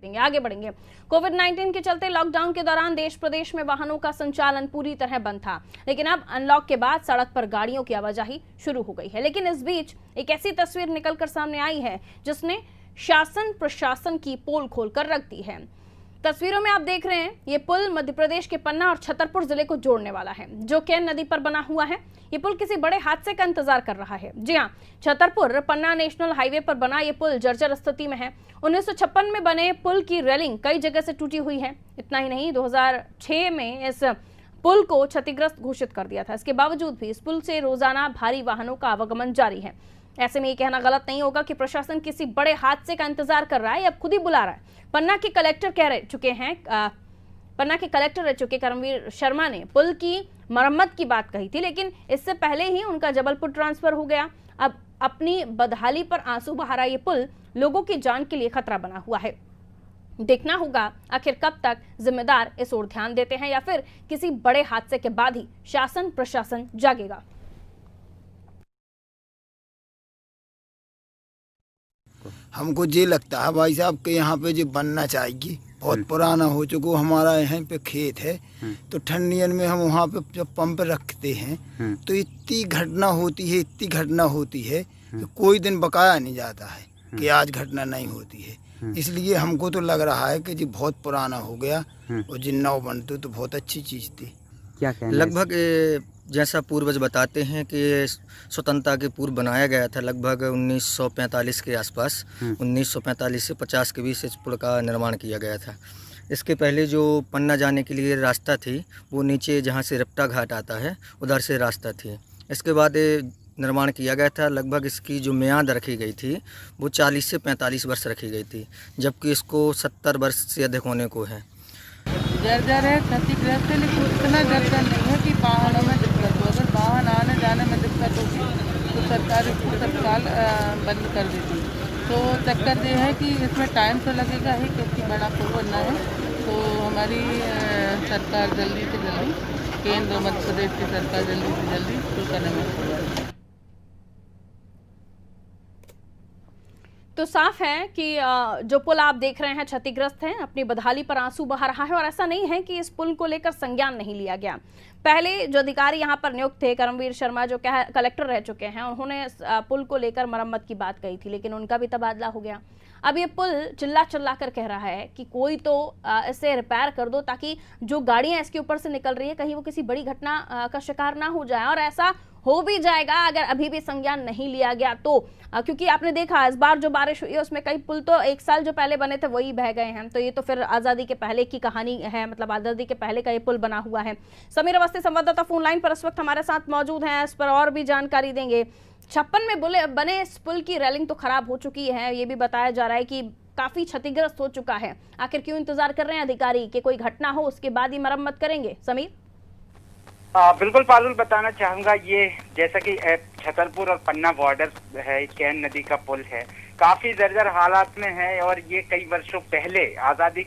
देंगे। आगे बढ़ेंगे। कोविड-19 के चलते लॉकडाउन के दौरान देश प्रदेश में वाहनों का संचालन पूरी तरह बंद था, लेकिन अब अनलॉक के बाद सड़क पर गाड़ियों की आवाजाही शुरू हो गई है। लेकिन इस बीच एक ऐसी तस्वीर निकलकर सामने आई है जिसने शासन प्रशासन की पोल खोलकर रख दी है। तस्वीरों में आप देख रहे हैं, ये पुल मध्य प्रदेश के पन्ना और छतरपुर जिले को जोड़ने वाला है, जो केन नदी पर बना हुआ है। ये पुल किसी बड़े हादसे का इंतजार कर रहा है। जी हां, छतरपुर पन्ना नेशनल हाईवे पर बना ये पुल जर्जर स्थिति में है। 1956 में बने पुल की रेलिंग कई जगह से टूटी हुई है। इतना ही नहीं, 2006 में इस पुल को क्षतिग्रस्त घोषित कर दिया था। इसके बावजूद भी इस पुल से रोजाना भारी वाहनों का आवागमन जारी है। ऐसे में ये कहना गलत नहीं होगा कि प्रशासन किसी बड़े हादसे का इंतजार कर रहा है या खुद ही बुला रहा है। पन्ना के कलेक्टर रह चुके करमवीर शर्मा ने पुल की मरम्मत की बात कही थी, लेकिन इससे पहले ही उनका जबलपुर ट्रांसफर हो गया। अब अपनी बदहाली पर आंसू बहा रहा ये पुल लोगों की जान के लिए खतरा बना हुआ है। देखना होगा आखिर कब तक जिम्मेदार इस ओर ध्यान देते हैं या फिर किसी बड़े हादसे के बाद ही शासन प्रशासन जागेगा। हमको ये लगता है भाई साहब कि यहाँ पे जो बनना चाहिए, बहुत पुराना हो चुका। हमारा यहाँ पे खेत है, तो ठंडियन में हम वहाँ पे जब पंप रखते हैं तो इतनी घटना होती है कि कोई दिन बकाया नहीं जाता है कि आज घटना नहीं होती है। इसलिए हमको तो लग रहा है कि जी बहुत पुराना हो गया और जिन नौ बनते तो बहुत अच्छी चीज़ थी। क्या कहना? लगभग जैसा पूर्वज बताते हैं कि स्वतंत्रता के पूर्व बनाया गया था, लगभग 1945 के आसपास। 1945 से 50 के बीच इस पुल का निर्माण किया गया था। इसके पहले जो पन्ना जाने के लिए रास्ता थी, वो नीचे जहाँ से रपटा घाट आता है उधर से रास्ता थी। इसके बाद निर्माण किया गया था। लगभग इसकी जो मियाद रखी गई थी वो 40 से 45 वर्ष रखी गई थी, जबकि इसको 70 वर्ष से अधिक होने को है। जर्जर है, क्षतिग्रस्त है, लेकिन इतना जर्जर नहीं है कि वाहनों में दिक्कत हो। अगर वाहन आने जाने में दिक्कत होगी तो सरकार इसको तत्काल बंद कर देती। तो चक्कर ये है कि इसमें टाइम तो लगेगा ही, क्योंकि बड़ा पुल बनना है। तो हमारी सरकार जल्दी से जल्दी, केंद्र और मध्य प्रदेश की सरकार जल्दी से जल्दी पुल का निर्माण करवाए। तो साफ है कि जो पुल आप देख रहे हैं क्षतिग्रस्त है, अपनी बदहाली पर आंसू बहा रहा है। और ऐसा नहीं है कि इस पुल को लेकर संज्ञान नहीं लिया गया। पहले जो अधिकारी यहाँ पर नियुक्त थे, करमवीर शर्मा जो कलेक्टर रह चुके हैं, उन्होंने पुल को लेकर मरम्मत की बात कही थी, लेकिन उनका भी तबादला हो गया। अब ये पुल चिल्ला चिल्ला कर कह रहा है कि कोई तो इसे रिपेयर कर दो, ताकि जो गाड़ियां इसके ऊपर से निकल रही है कहीं वो किसी बड़ी घटना का शिकार ना हो जाए। और ऐसा हो भी जाएगा अगर अभी भी संज्ञान नहीं लिया गया तो, क्योंकि आपने देखा इस बार जो बारिश हुई है उसमें कई पुल तो 1 साल जो पहले बने थे वही बह गए हैं। तो ये तो फिर आज़ादी के पहले की कहानी है, मतलब आज़ादी के पहले का ये पुल बना हुआ है। समीर अवस्थी संवाददाता फोन लाइन पर इस वक्त हमारे साथ मौजूद हैं, इस पर और भी जानकारी देंगे। 56 में बने इस पुल की रेलिंग तो खराब हो चुकी है, ये भी बताया जा रहा है कि काफी क्षतिग्रस्त हो चुका है। आखिर क्यों इंतजार कर रहे हैं अधिकारी कि कोई घटना हो उसके बाद ही मरम्मत करेंगे? समीर। बिल्कुल पारुल, बताना चाहूंगा, ये जैसा कि छतरपुर और पन्ना बॉर्डर है, केन नदी का पुल है, काफी जर्जर हालात में है। और ये कई वर्षों पहले आजादी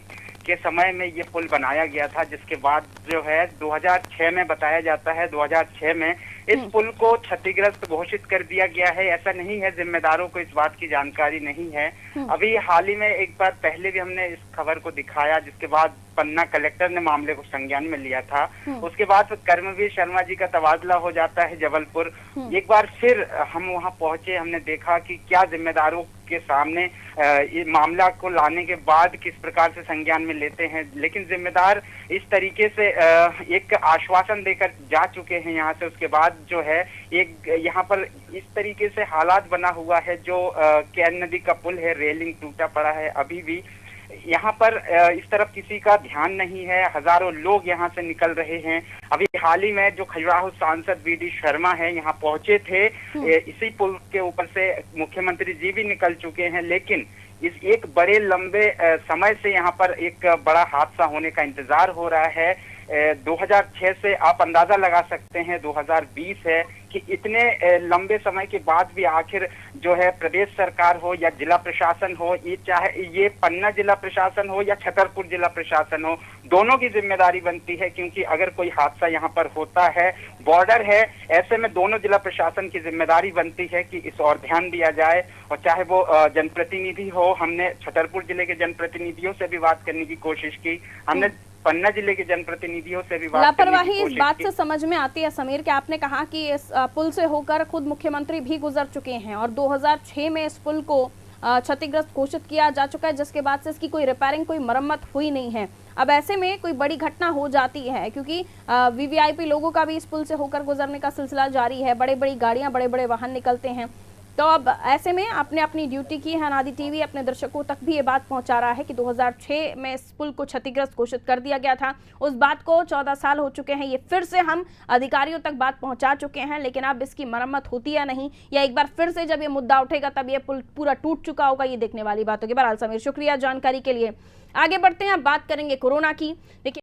के समय में ये पुल बनाया गया था, जिसके बाद जो है 2006 में बताया जाता है 2006 में इस पुल को क्षतिग्रस्त घोषित कर दिया गया है। ऐसा नहीं है, जिम्मेदारों को इस बात की जानकारी नहीं है। अभी हाल ही में एक बार पहले भी हमने इस खबर को दिखाया, जिसके बाद पन्ना कलेक्टर ने मामले को संज्ञान में लिया था। उसके बाद करमवीर शर्मा जी का तबादला हो जाता है जबलपुर। एक बार फिर हम वहां पहुंचे, हमने देखा कि क्या जिम्मेदारों के सामने ये मामला को लाने के बाद किस प्रकार से संज्ञान में लेते हैं। लेकिन जिम्मेदार इस तरीके से एक आश्वासन देकर जा चुके हैं यहाँ से। उसके बाद जो है एक यहाँ पर इस तरीके से हालात बना हुआ है, जो केन नदी का पुल है, रेलिंग टूटा पड़ा है। अभी भी यहाँ पर इस तरफ किसी का ध्यान नहीं है, हजारों लोग यहाँ से निकल रहे हैं। अभी हाल ही में जो खजुराहो सांसद वीडी शर्मा है यहाँ पहुंचे थे, इसी पुल के ऊपर से मुख्यमंत्री जी भी निकल चुके हैं। लेकिन इस एक बड़े लंबे समय से यहाँ पर एक बड़ा हादसा होने का इंतजार हो रहा है। 2006 से आप अंदाजा लगा सकते हैं 2020 है कि इतने लंबे समय के बाद भी आखिर जो है प्रदेश सरकार हो या जिला प्रशासन हो, ये चाहे ये पन्ना जिला प्रशासन हो या छतरपुर जिला प्रशासन हो, दोनों की जिम्मेदारी बनती है, क्योंकि अगर कोई हादसा यहाँ पर होता है, बॉर्डर है, ऐसे में दोनों जिला प्रशासन की जिम्मेदारी बनती है कि इस और ध्यान दिया जाए। और चाहे वो जनप्रतिनिधि हो, हमने छतरपुर जिले के जनप्रतिनिधियों से भी बात करने की कोशिश की, हमने पन्ना जिले के जनप्रतिनिधियों से भी बात करने की लापरवाही कोशिश इस बात की। से समझ में आती है समीर कि आपने कहा कि इस पुल से होकर खुद मुख्यमंत्री भी गुजर चुके हैं और 2006 में इस पुल को क्षतिग्रस्त घोषित किया जा चुका है, जिसके बाद से इसकी कोई रिपेयरिंग, कोई मरम्मत हुई नहीं है। अब ऐसे में कोई बड़ी घटना हो जाती है, क्योंकि वीवीआईपी लोगों का भी इस पुल से होकर गुजरने का सिलसिला जारी है, बड़े बड़ी गाड़ियां, बड़े बड़े वाहन निकलते हैं। तो अब ऐसे में आपने अपनी ड्यूटी की है, अनादि टीवी अपने दर्शकों तक भी ये बात पहुंचा रहा है कि 2006 में इस पुल को क्षतिग्रस्त घोषित कर दिया गया था। उस बात को 14 साल हो चुके हैं, ये फिर से हम अधिकारियों तक बात पहुंचा चुके हैं, लेकिन अब इसकी मरम्मत होती या नहीं, या एक बार फिर से जब ये मुद्दा उठेगा तब ये पुल पूरा टूट चुका होगा, ये देखने वाली बात होगी। बहरहाल समीर, शुक्रिया जानकारी के लिए। आगे बढ़ते हैं, अब बात करेंगे कोरोना की। देखिए